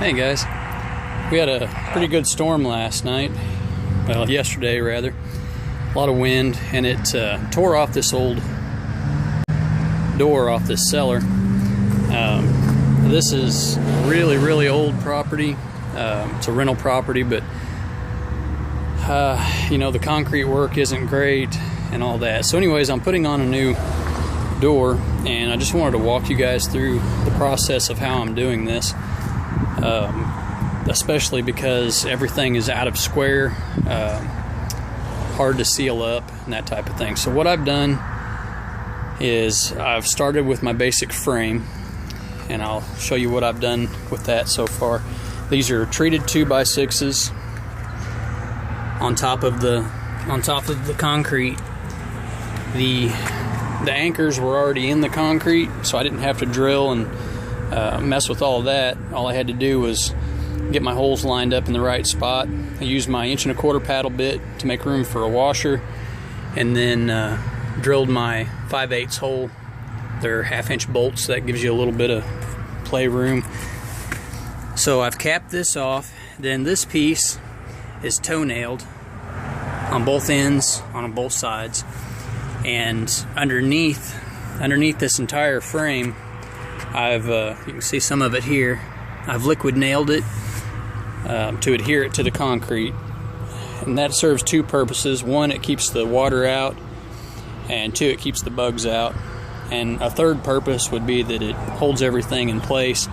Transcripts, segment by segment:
Hey guys, we had a pretty good storm last night, well yesterday rather, a lot of wind, and it tore off this old door off this cellar. This is really old property. It's a rental property, but you know, the concrete work isn't great and all that. So anyways, I'm putting on a new door, and I just wanted to walk you guys through the process of how I'm doing this, especially because everything is out of square, hard to seal up and that type of thing. So what I've done is I've started with my basic frame, and I'll show you what I've done with that so far. These are treated 2x6s on top of the concrete. The anchors were already in the concrete, so I didn't have to drill and mess with all of that. All I had to do was get my holes lined up in the right spot. I used my 1 1/4 paddle bit to make room for a washer, and then drilled my 5/8 hole. They're 1/2-inch bolts, so that gives you a little bit of play room. So I've capped this off. Then this piece is toe-nailed on both ends, on both sides, and underneath this entire frame, I've you can see some of it here. I've liquid nailed it to adhere it to the concrete, and that serves two purposes. One, it keeps the water out, and two, it keeps the bugs out. And a third purpose would be that it holds everything in place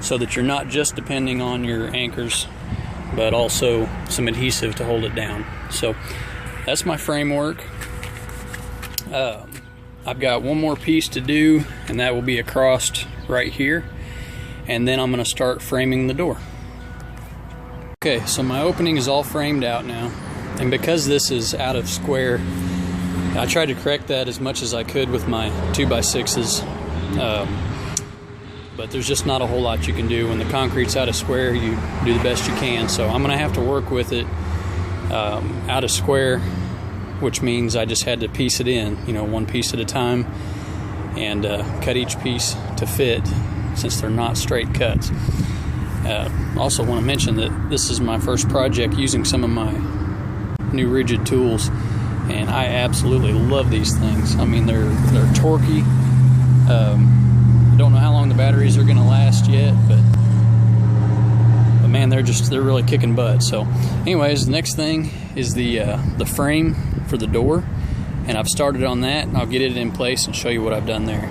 so that you're not just depending on your anchors, but also some adhesive to hold it down. So that's my framework. I've got one more piece to do, and that will be across right here, and then I'm going to start framing the door. Okay, so my opening is all framed out now, and because this is out of square, I tried to correct that as much as I could with my 2x6s, but there's just not a whole lot you can do. When the concrete's out of square, you do the best you can. So I'm going to have to work with it out of square, which means I just had to piece it in, you know, one piece at a time, and cut each piece to fit, since they're not straight cuts. Also want to mention that this is my first project using some of my new rigid tools, and I absolutely love these things. I mean, they're torquey. Don't know how long the batteries are going to last yet, but man, they're really kicking butt. So anyways, the next thing is the frame for the door, and I've started on that. I'll get it in place and show you what I've done there.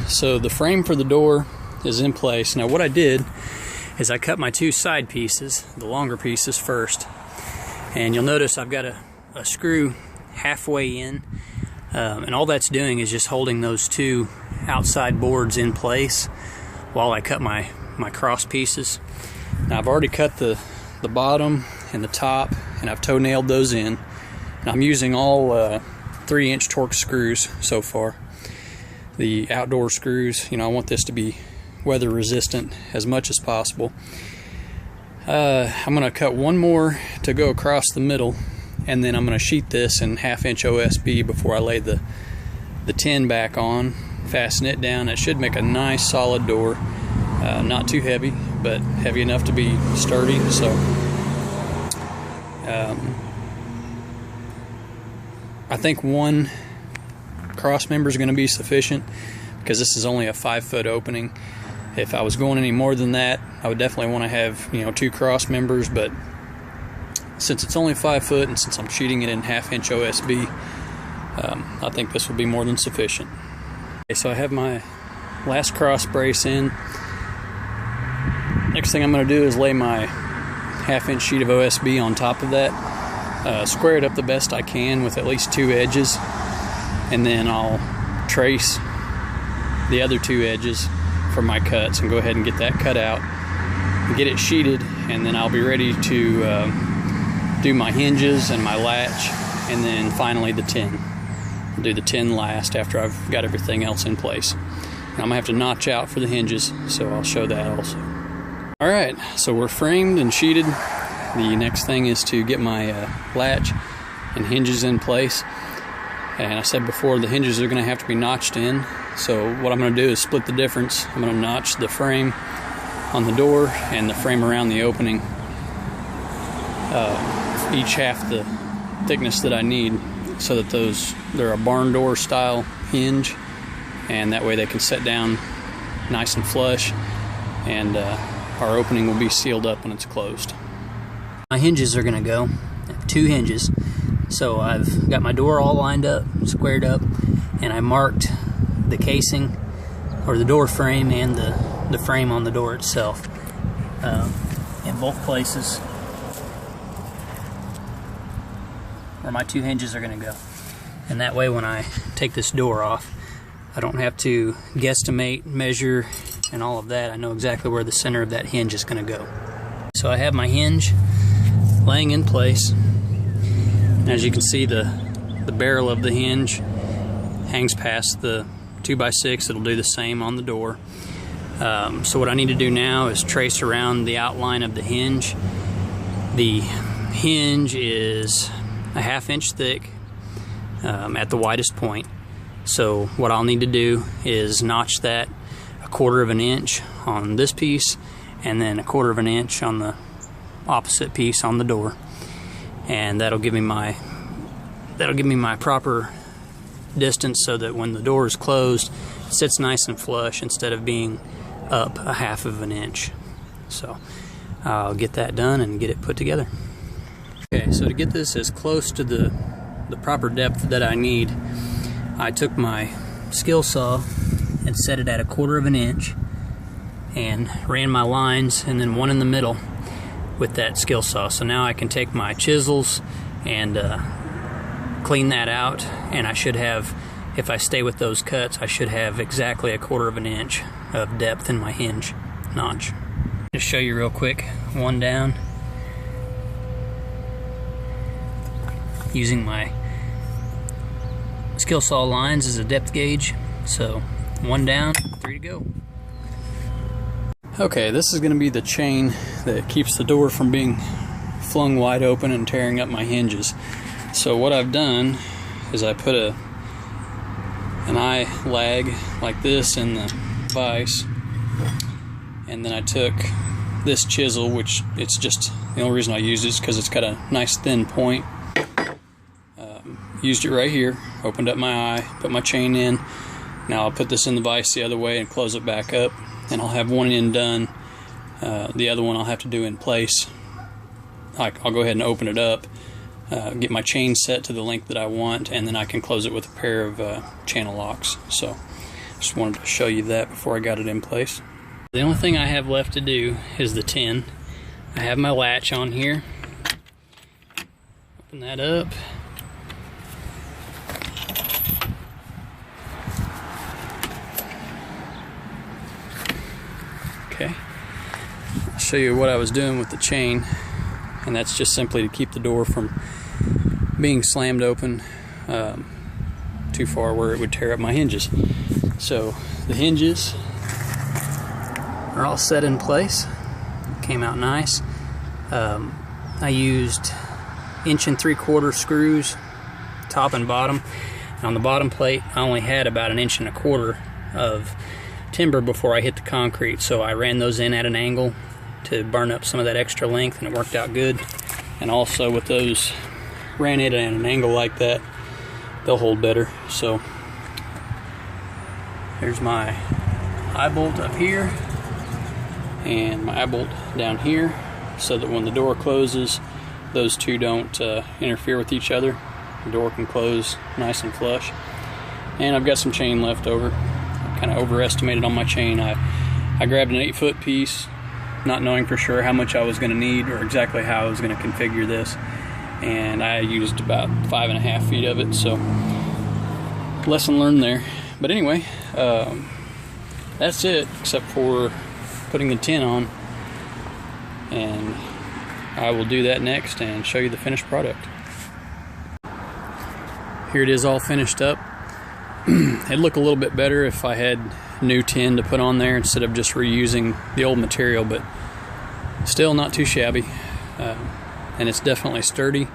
So the frame for the door is in place. Now what I did is I cut my two side pieces, the longer pieces first, and you'll notice I've got a screw halfway in, and all that's doing is just holding those two outside boards in place while I cut my cross pieces. Now I've already cut the bottom and the top, and I've toe nailed those in, and I'm using all 3-inch Torx screws so far. The outdoor screws, you know, I want this to be weather resistant as much as possible. I'm going to cut one more to go across the middle, and then I'm going to sheet this in 1/2-inch OSB before I lay the tin back on, fasten it down. It should make a nice solid door, not too heavy, but heavy enough to be sturdy. So I think one cross member is going to be sufficient, because this is only a 5-foot opening. If I was going any more than that, I would definitely want to have, you know, 2 cross members, but since it's only 5 foot, and since I'm sheeting it in 1/2-inch OSB, I think this will be more than sufficient. Okay, so I have my last cross brace in. Next thing I'm going to do is lay my 1/2-inch sheet of OSB on top of that, square it up the best I can with at least 2 edges, and then I'll trace the other 2 edges for my cuts and go ahead and get that cut out and get it sheeted, and then I'll be ready to do my hinges and my latch, and then finally the tin. I'll do the tin last after I've got everything else in place. And I'm gonna have to notch out for the hinges, so I'll show that also. Alright, so we're framed and sheeted. The next thing is to get my latch and hinges in place. And I said before, the hinges are going to have to be notched in. So what I'm going to do is split the difference. I'm going to notch the frame on the door and the frame around the opening, each half the thickness that I need, so that they're a barn door style hinge, and that way they can set down nice and flush, and our opening will be sealed up when it's closed. My hinges are going to go, 2 hinges. So I've got my door all lined up, squared up, and I marked the casing, or the door frame, and the frame on the door itself in both places where my 2 hinges are going to go. And that way when I take this door off, I don't have to guesstimate, measure, and all of that. I know exactly where the center of that hinge is going to go. So I have my hinge laying in place. As you can see, the barrel of the hinge hangs past the 2x6. It'll do the same on the door. So what I need to do now is trace around the outline of the hinge. The hinge is a 1/2 inch thick at the widest point. So what I'll need to do is notch that 1/4 of an inch on this piece, and then 1/4 of an inch on the opposite piece on the door. And that'll give me my proper distance, so that when the door is closed, it sits nice and flush instead of being up a 1/2 of an inch. So I'll get that done and get it put together. Okay, so to get this as close to the proper depth that I need, I took my skill saw and set it at 1/4 of an inch and ran my lines, and then one in the middle with that skill saw. So now I can take my chisels and clean that out, and I should have, if I stay with those cuts, I should have exactly 1/4 of an inch of depth in my hinge notch. Just show you real quick, one down, using my skill saw lines as a depth gauge. So 1 down, 3 to go. Okay, this is going to be the chain that keeps the door from being flung wide open and tearing up my hinges. So what I've done is I put an eye lag like this in the vise, and then I took this chisel, which it's just, the only reason I use it is because it's got a nice thin point. Used it right here, opened up my eye, put my chain in. Now I'll put this in the vise the other way and close it back up, and I'll have one end done. The other one I'll have to do in place. I'll go ahead and open it up, get my chain set to the length that I want, and then I can close it with a pair of channel locks. So just wanted to show you that before I got it in place. The only thing I have left to do is the tin. I have my latch on here. Open that up. Okay, I'll show you what I was doing with the chain, and that's just simply to keep the door from being slammed open too far where it would tear up my hinges. So the hinges are all set in place. Came out nice. I used 1 3/4 inch screws, top and bottom. And on the bottom plate, I only had about 1 1/4 inch of timber before I hit the concrete, so I ran those in at an angle to burn up some of that extra length, and it worked out good. And also with those ran it at an angle like that, they'll hold better. So there's my eye bolt up here and my eye bolt down here, so that when the door closes, those two don't interfere with each other. The door can close nice and flush. And I've got some chain left over. Kind of overestimated on my chain. I grabbed an 8-foot piece, not knowing for sure how much I was going to need or exactly how I was going to configure this, and I used about 5.5 feet of it. So lesson learned there. But anyway, that's it, except for putting the tin on, and I will do that next and show you the finished product. Here it is, all finished up. It'd look a little bit better if I had new tin to put on there instead of just reusing the old material, but still not too shabby. And it's definitely sturdy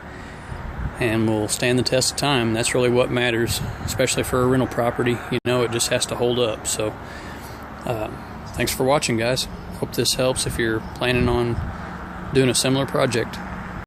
and will stand the test of time. That's really what matters, especially for a rental property. You know, it just has to hold up. So thanks for watching, guys. Hope this helps if you're planning on doing a similar project.